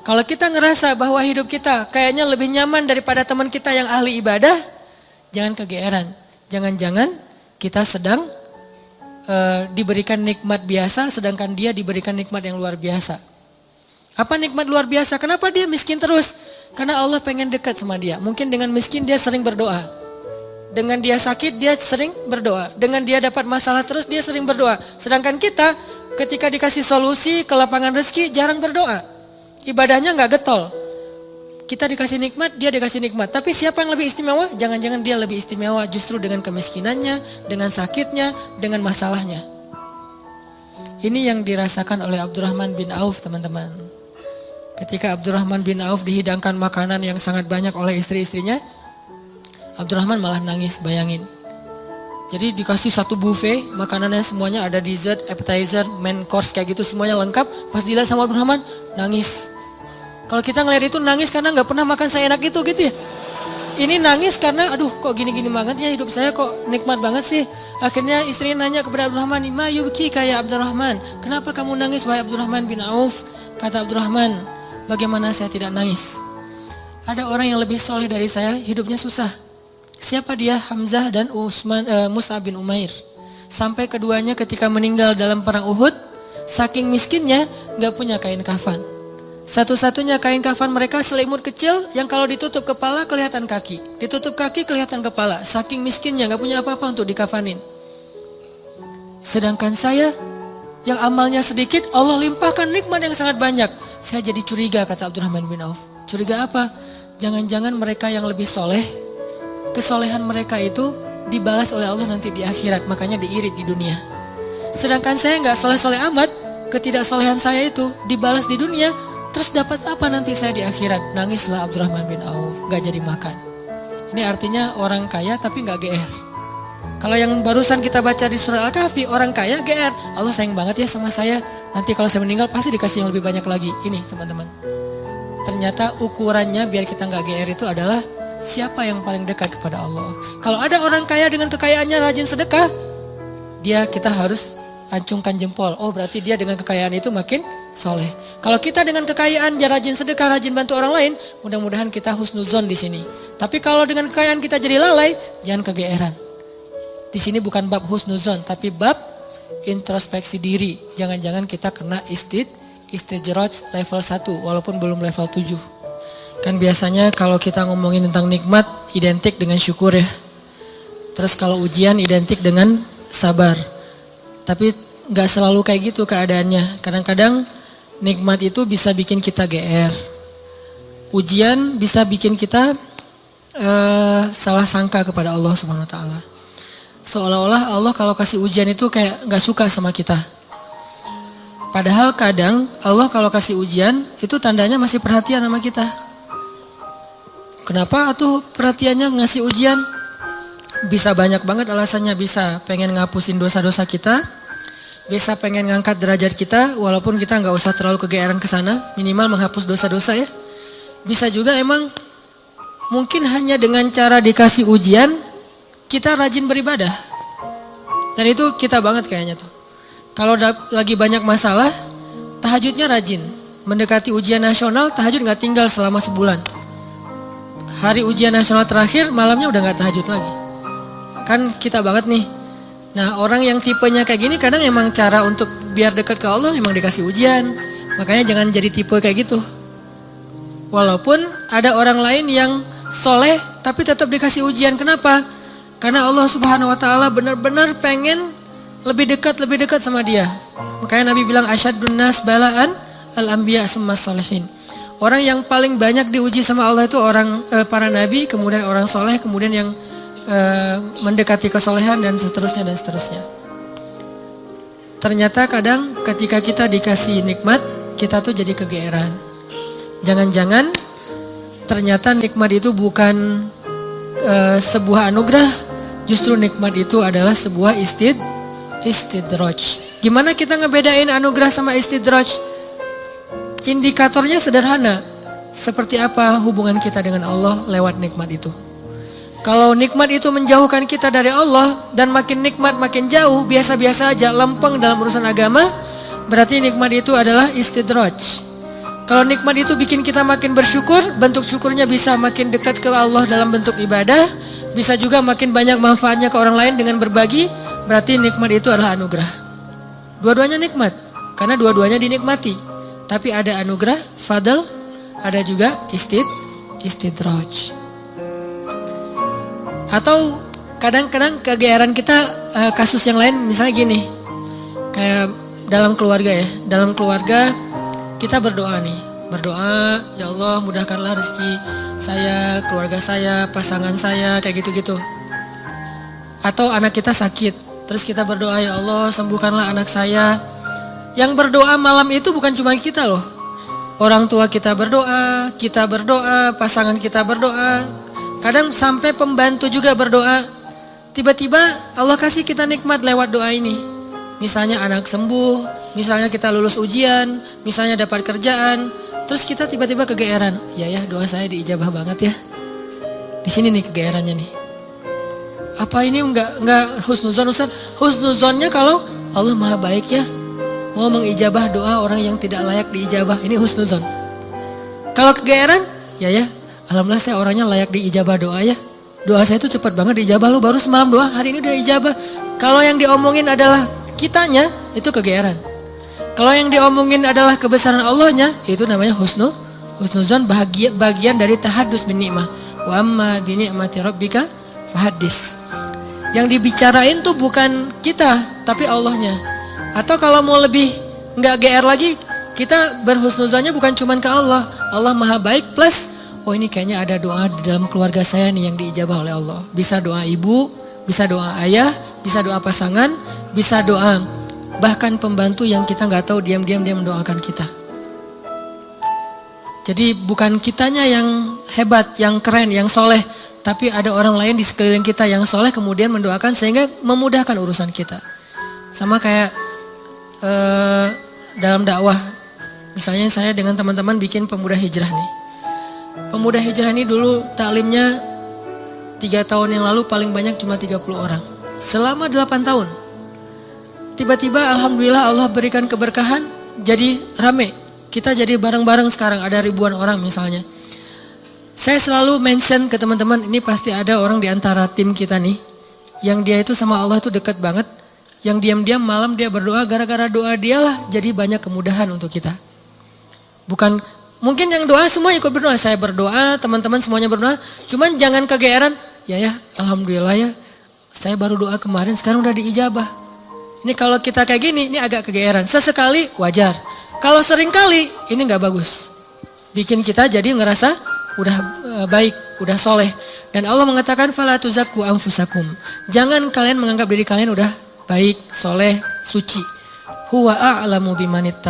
Kalau kita ngerasa bahwa hidup kita kayaknya lebih nyaman daripada teman kita yang ahli ibadah, jangan kegeeran. Jangan-jangan kita sedang diberikan nikmat biasa, sedangkan dia diberikan nikmat yang luar biasa. Apa nikmat luar biasa? Kenapa dia miskin terus? Karena Allah pengen dekat sama dia. Mungkin dengan miskin dia sering berdoa. Dengan dia sakit dia sering berdoa. Dengan dia dapat masalah terus dia sering berdoa. Sedangkan kita ketika dikasih solusi ke lapangan rezeki jarang berdoa. Ibadahnya nggak getol. Kita dikasih nikmat, dia dikasih nikmat. Tapi siapa yang lebih istimewa? Jangan-jangan dia lebih istimewa justru dengan kemiskinannya, dengan sakitnya, dengan masalahnya. Ini yang dirasakan oleh Abdurrahman bin Auf, teman-teman. Ketika Abdurrahman bin Auf dihidangkan makanan yang sangat banyak oleh istri-istrinya, Abdurrahman malah nangis, bayangin. Jadi dikasih satu buffet, makanannya semuanya ada dessert, appetizer, main course kayak gitu semuanya lengkap. Pas dilihat sama Abdurrahman, nangis. Kalau kita ngeliat itu nangis karena nggak pernah makan seenak itu gitu ya. Ini nangis karena aduh kok gini-gini banget ya hidup saya kok nikmat banget sih. Akhirnya istrinya nanya kepada Abdurrahman, "Ma yubki kayak Abdurrahman. Kenapa kamu nangis wahai Abdurrahman bin Auf?" Kata Abdurrahman, "Bagaimana saya tidak nangis? Ada orang yang lebih soleh dari saya, hidupnya susah." Siapa dia? Hamzah dan Mus'ab bin Umair. Sampai keduanya ketika meninggal dalam perang Uhud, saking miskinnya gak punya kain kafan. Satu-satunya kain kafan mereka selimut kecil yang kalau ditutup kepala kelihatan kaki. Ditutup kaki kelihatan kepala. Saking miskinnya gak punya apa-apa untuk dikafanin. Sedangkan saya yang amalnya sedikit, Allah limpahkan nikmat yang sangat banyak. Saya jadi curiga, kata Abdurrahman bin Auf. Curiga apa? Jangan-jangan mereka yang lebih soleh, kesolehan mereka itu dibalas oleh Allah nanti di akhirat, makanya diirit di dunia. Sedangkan saya nggak soleh-soleh amat, ketidaksolehan saya itu dibalas di dunia, terus dapat apa nanti saya di akhirat? Nangislah Abdurrahman bin Auf, nggak jadi makan. Ini artinya orang kaya tapi nggak GR. Kalau yang barusan kita baca di surah Al-Kahfi, orang kaya GR, Allah sayang banget ya sama saya, nanti kalau saya meninggal pasti dikasih yang lebih banyak lagi. Ini teman-teman, ternyata ukurannya biar kita nggak GR itu adalah siapa yang paling dekat kepada Allah. Kalau ada orang kaya dengan kekayaannya rajin sedekah, kita harus acungkan jempol. Oh berarti dia dengan kekayaan itu makin soleh. Kalau kita dengan kekayaan rajin sedekah, rajin bantu orang lain, mudah-mudahan kita husnuzon di sini. Tapi kalau dengan kekayaan kita jadi lalai, jangan kegeeran. Di sini bukan bab husnuzon, tapi bab introspeksi diri. Jangan-jangan kita kena istijraj level 1 walaupun belum level 7. Kan biasanya kalau kita ngomongin tentang nikmat identik dengan syukur ya. Terus kalau ujian identik dengan sabar. Tapi gak selalu kayak gitu keadaannya. Kadang-kadang nikmat itu bisa bikin kita GR. Ujian bisa bikin kita salah sangka kepada Allah Subhanahu wa taala. Seolah-olah Allah kalau kasih ujian itu kayak gak suka sama kita. Padahal kadang Allah kalau kasih ujian itu tandanya masih perhatian sama kita. Kenapa tuh perhatiannya ngasih ujian? Bisa banyak banget alasannya, bisa pengen ngapusin dosa-dosa kita, bisa pengen ngangkat derajat kita, walaupun kita nggak usah terlalu kegeeran ke sana, minimal menghapus dosa-dosa ya. Bisa juga emang mungkin hanya dengan cara dikasih ujian, kita rajin beribadah. Dan itu kita banget kayaknya tuh. Kalau lagi banyak masalah, tahajudnya rajin. Mendekati ujian nasional, tahajud nggak tinggal selama sebulan. Hari ujian nasional terakhir malamnya udah gak tahajud lagi. Kan kita banget nih. Nah orang yang tipenya kayak gini kadang emang cara untuk biar dekat ke Allah emang dikasih ujian. Makanya jangan jadi tipe kayak gitu. Walaupun ada orang lain yang soleh tapi tetap dikasih ujian. Kenapa? Karena Allah Subhanahu wa taala benar-benar pengen lebih dekat sama dia. Makanya Nabi bilang asyadun nas balaan al-anbiya summas solehin. Orang yang paling banyak diuji sama Allah itu para nabi, kemudian orang soleh, kemudian yang mendekati kesolehan dan seterusnya dan seterusnya. Ternyata kadang ketika kita dikasih nikmat, kita tuh jadi kegeeran. Jangan-jangan ternyata nikmat itu bukan sebuah anugerah, justru nikmat itu adalah sebuah istidraj. Gimana kita ngebedain anugerah sama istidraj? Indikatornya sederhana. Seperti apa hubungan kita dengan Allah lewat nikmat itu. Kalau nikmat itu menjauhkan kita dari Allah dan makin nikmat makin jauh, biasa-biasa aja, lempeng dalam urusan agama, berarti nikmat itu adalah istidraj. Kalau nikmat itu bikin kita makin bersyukur, bentuk syukurnya bisa makin dekat ke Allah dalam bentuk ibadah, bisa juga makin banyak manfaatnya ke orang lain dengan berbagi, berarti nikmat itu adalah anugerah. Dua-duanya nikmat, karena dua-duanya dinikmati. Tapi ada anugerah, fadl, ada juga istidraj. Atau kadang-kadang kegeeran kita kasus yang lain, misalnya gini, kayak dalam keluarga ya, dalam keluarga kita berdoa nih, berdoa, ya Allah mudahkanlah rezeki saya, keluarga saya, pasangan saya, kayak gitu-gitu. Atau anak kita sakit, terus kita berdoa, ya Allah sembuhkanlah anak saya. Yang berdoa malam itu bukan cuma kita loh. Orang tua kita berdoa, pasangan kita berdoa. Kadang sampai pembantu juga berdoa. Tiba-tiba Allah kasih kita nikmat lewat doa ini. Misalnya anak sembuh, misalnya kita lulus ujian, misalnya dapat kerjaan. Terus kita tiba-tiba kegeeran. Ya doa saya diijabah banget ya. Di sini nih kegeerannya nih. Apa ini enggak husnuzon Ustaz? Husnuzonnya kalau Allah maha baik ya. Mau mengijabah doa orang yang tidak layak diijabah. Ini husnuzon. Kalau kegeeran, ya alhamdulillah saya orangnya layak diijabah doa ya. Doa saya itu cepat banget diijabah. Lu baru semalam doa, hari ini udah ijabah. Kalau yang diomongin adalah kitanya, itu kegeeran. Kalau yang diomongin adalah kebesaran Allahnya, itu namanya husnuzon, bagian dari tahaddus bin ni'mah. Wa amma bi ni'mati rabbika fahaddis. Yang dibicarain tuh bukan kita, tapi Allahnya. Atau kalau mau lebih nggak GR lagi, kita berhusnuzonnya bukan cuma ke Allah. Allah maha baik plus, oh ini kayaknya ada doa di dalam keluarga saya nih yang diijabah oleh Allah. Bisa doa ibu, bisa doa ayah, bisa doa pasangan, bisa doa bahkan pembantu yang kita nggak tahu diam-diam dia mendoakan kita. Jadi bukan kitanya yang hebat, yang keren, yang soleh, tapi ada orang lain di sekeliling kita yang soleh kemudian mendoakan sehingga memudahkan urusan kita. Sama kayak dalam dakwah, misalnya saya dengan teman-teman bikin pemuda hijrah nih. Pemuda hijrah ini dulu taklimnya 3 tahun yang lalu paling banyak cuma 30 orang. Selama 8 tahun. Tiba-tiba alhamdulillah Allah berikan keberkahan, jadi rame. Kita jadi bareng-bareng sekarang, ada ribuan orang misalnya. Saya selalu mention ke teman-teman, ini pasti ada orang di antara tim kita nih, yang dia itu sama Allah itu dekat banget, yang diam-diam malam dia berdoa, gara-gara doa dialah jadi banyak kemudahan untuk kita. Bukan, mungkin yang doa semua ikut berdoa, saya berdoa, teman-teman semuanya berdoa, cuman jangan kegeeran, ya alhamdulillah ya, saya baru doa kemarin, sekarang udah diijabah. Ini kalau kita kayak gini, ini agak kegeeran. Sesekali wajar. Kalau sering kali, ini gak bagus. Bikin kita jadi ngerasa udah baik, udah soleh. Dan Allah mengatakan, fala tuzakku anfusakum. Jangan kalian menganggap diri kalian udah baik, soleh, suci. Huwa a'lamu bimanitta.